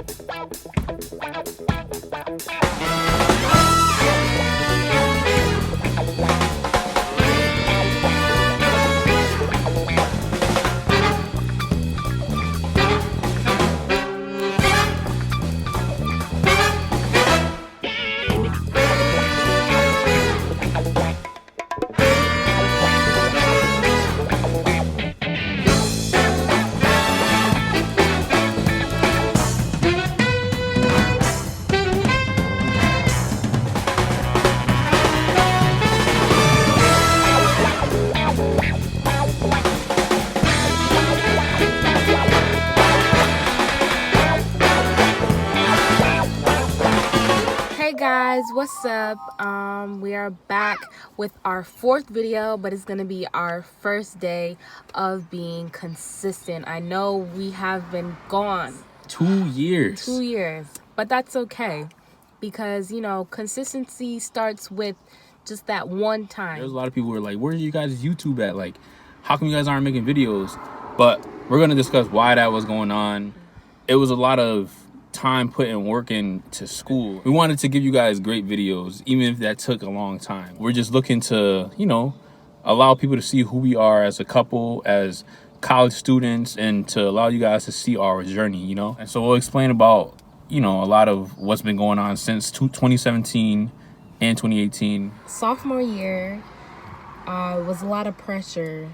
Hey guys, what's up? We are back with our fourth video, but it's gonna be our first day of being consistent. I know we have been gone 2 years. 2 years, but that's okay because consistency starts with just that one time. There's a lot of people who are like, where's you guys' YouTube at? Like, how come you guys aren't making videos? But we're gonna discuss why that was going on. It was a lot of time put and work into school. We wanted to give you guys great videos, even if that took a long time. We're just looking to, allow people to see who we are as a couple, as college students, and to allow you guys to see our journey, And so we'll explain about, a lot of what's been going on since 2017 and 2018. Sophomore year was a lot of pressure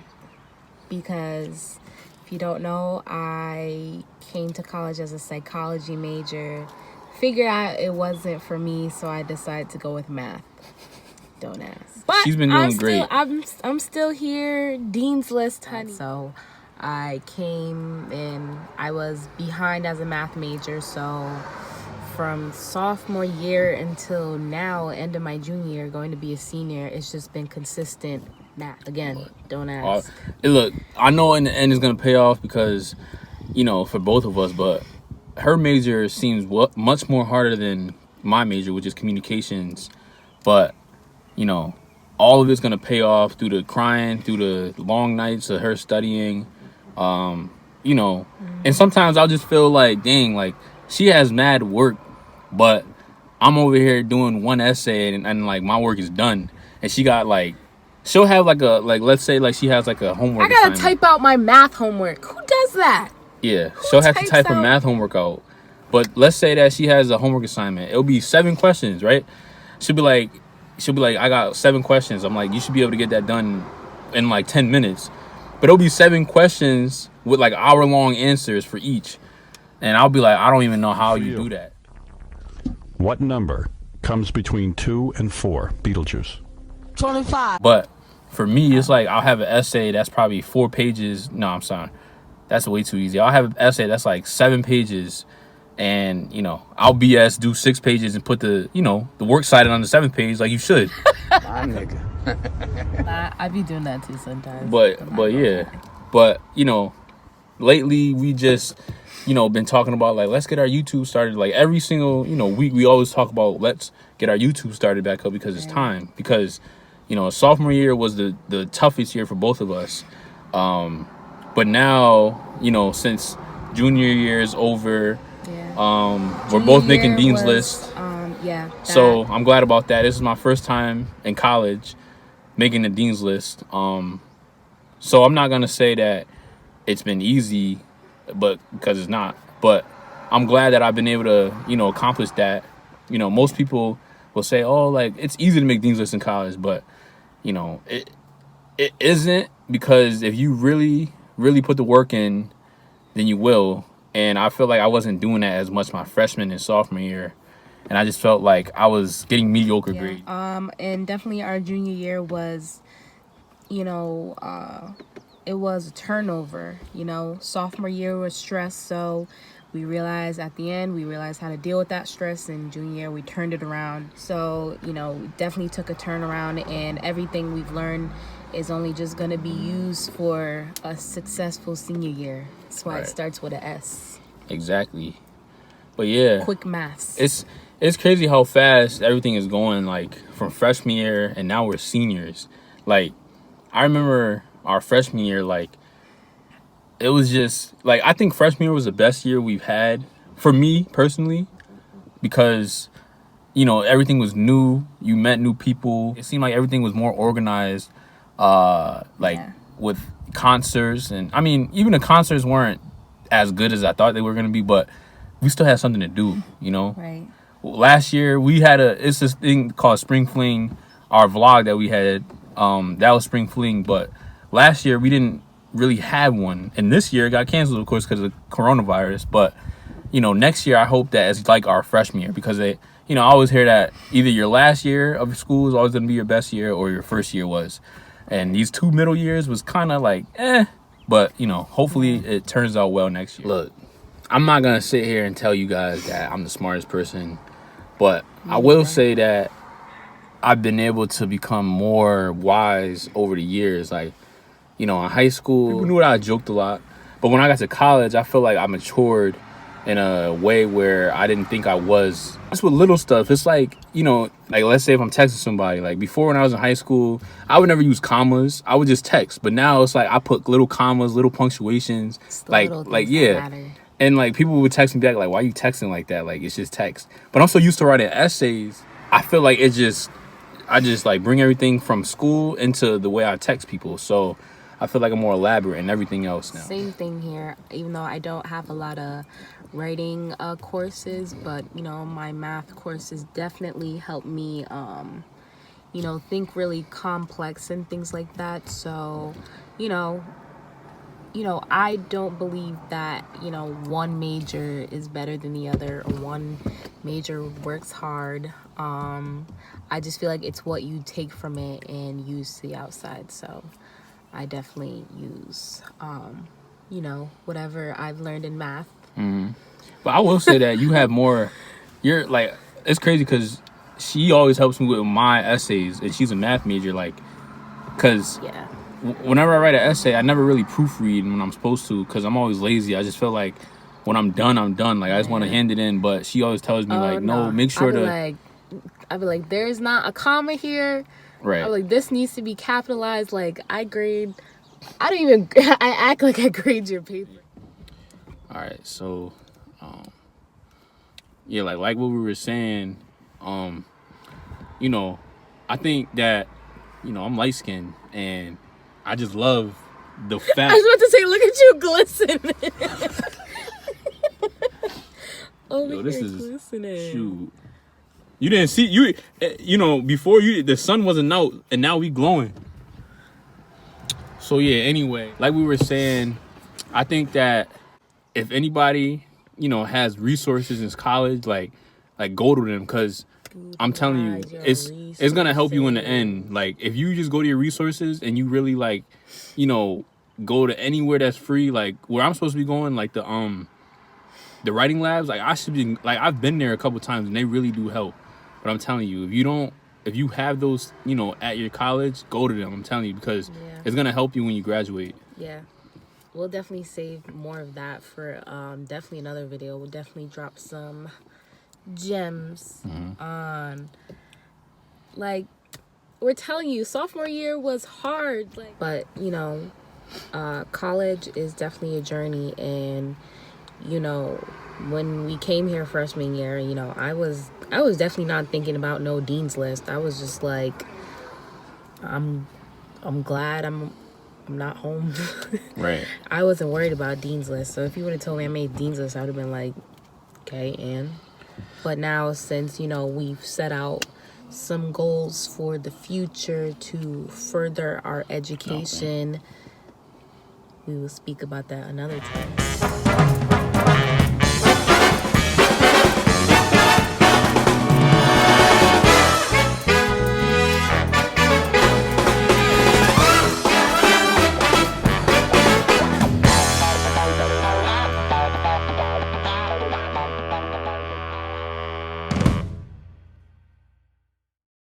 because if you don't know, I came to college as a psychology major. Figured out it wasn't for me, so I decided to go with math. Don't ask. But she's been doing great. I'm still here, Dean's List, honey. So I came in, I was behind as a math major, so from sophomore year until now, end of my junior year, going to be a senior, it's just been consistent. Again, don't ask. Look, I know in the end it's gonna pay off because, for both of us. But her major seems much more harder than my major, which is communications. But all of it's gonna pay off through the crying, through the long nights of her studying. And sometimes I'll just feel like, dang, like she has mad work, but I'm over here doing one essay and like my work is done, and she got like. She'll have let's say she has like a homework I gotta assignment. type out my math homework. Who does that? Yeah, she'll have to type her math homework out. But let's say that she has a homework assignment. It'll be 7 questions, right? She'll be like, I got 7 questions. I'm like, you should be able to get that done in like 10 minutes. But it'll be 7 questions with like hour-long answers for each. And I'll be like, I don't even know how you do that. What number comes between 2 and 4? Beetlejuice. 25. But for me, it's like I'll have an essay that's probably 4 pages. No, I'm sorry. That's way too easy. I'll have an essay that's like 7 pages, and I'll BS, do 6 pages, and put the the works cited on the 7th page like you should. My nigga. I be doing that too sometimes. But yeah, but lately we just been talking about like let's get our YouTube started. Like every single week we always talk about let's get our YouTube started back up because it's time. Because sophomore year was the toughest year for both of us. But now, since junior year is over, we're both making Dean's List. So I'm glad about that. This is my first time in college making the Dean's List. So I'm not going to say that it's been easy, but because it's not. But I'm glad that I've been able to, accomplish that. Most people will say, oh, like, it's easy to make Dean's List in college, but it isn't, because if you really put the work in, then you will. And I feel like I wasn't doing that as much my freshman and sophomore year, and I just felt like I was getting mediocre grades. And definitely our junior year was, it was a turnover. Sophomore year was stress, so we realized at the end, how to deal with that stress, and junior year we turned it around. So we definitely took a turnaround, and everything we've learned is only just going to be used for a successful senior year. That's why it starts with an S. Exactly. But yeah, quick maths. It's crazy how fast everything is going, like from freshman year, and now we're seniors. Like I remember our freshman year, like it was just like, I think freshman year was the best year we've had, for me personally, because everything was new. You met new people. It seemed like everything was more organized. With concerts, and I mean, even the concerts weren't as good as I thought they were gonna be, but we still had something to do. Right. Last year we had it's this thing called Spring Fling. Our vlog that we had, that was Spring Fling, but last year we didn't really have one, and this year it got canceled, of course, because of coronavirus. But next year I hope that it's like our freshman year, because I always hear that either your last year of school is always going to be your best year, or your first year was. And these 2 middle years was kind of like, but hopefully it turns out well next year. Look, I'm not going to sit here and tell you guys that I'm the smartest person, but I will say that I've been able to become more wise over the years. Like, in high school, people knew that I joked a lot, but when I got to college, I feel like I matured in a way where I didn't think I was. Just with little stuff, it's like, like let's say if I'm texting somebody, like before when I was in high school, I would never use commas. I would just text. But now it's like I put little commas, little punctuations, like yeah. And like people would text me back like, why are you texting like that? Like, it's just text. But I'm so used to writing essays, I feel like I just like bring everything from school into the way I text people. So I feel like I'm more elaborate and everything else now. Same thing here, even though I don't have a lot of writing courses, but my math courses definitely help me think really complex and things like that. So I don't believe that one major is better than the other, or one major works hard. I just feel like it's what you take from it and use to the outside. So I definitely use whatever I've learned in math. Mm-hmm. But I will say that you have more. You're like, it's crazy because she always helps me with my essays, and she's a math major. Like, because whenever I write an essay, I never really proofread when I'm supposed to, because I'm always lazy. I just feel like when I'm done, I'm done. Like, I just want to hand it in. But she always tells me no, make sure I'd be like, there's not a comma here. Right. I'm like, this needs to be capitalized. Like, I act like I grade your paper. All right, so like what we were saying, I think that I'm light skinned, and I just love the fact. I was about to say, look at you glisten. Yo, this is glistening. Shoot. You didn't see before the sun wasn't out, and now we glowing. So yeah, anyway, like we were saying, I think that if anybody has resources in college, like go to them, because I'm telling you, it's gonna help you in the end. Like, if you just go to your resources and you really go to anywhere that's free, like where I'm supposed to be going, like the writing labs, like I should be, like I've been there a couple times and they really do help. But I'm telling you, if you have those, at your college, go to them. I'm telling you, because it's gonna help you when you graduate. Yeah. We'll definitely save more of that for definitely another video. We'll definitely drop some gems on, like, we're telling you, sophomore year was hard. But college is definitely a journey, and when we came here freshman year, I was definitely not thinking about no dean's list. I was just like, I'm glad I'm not home. Right. I wasn't worried about dean's list. So if you would have told me I made dean's list, I would have been like, okay, and. But now, since we've set out some goals for the future to further our education, we will speak about that another time.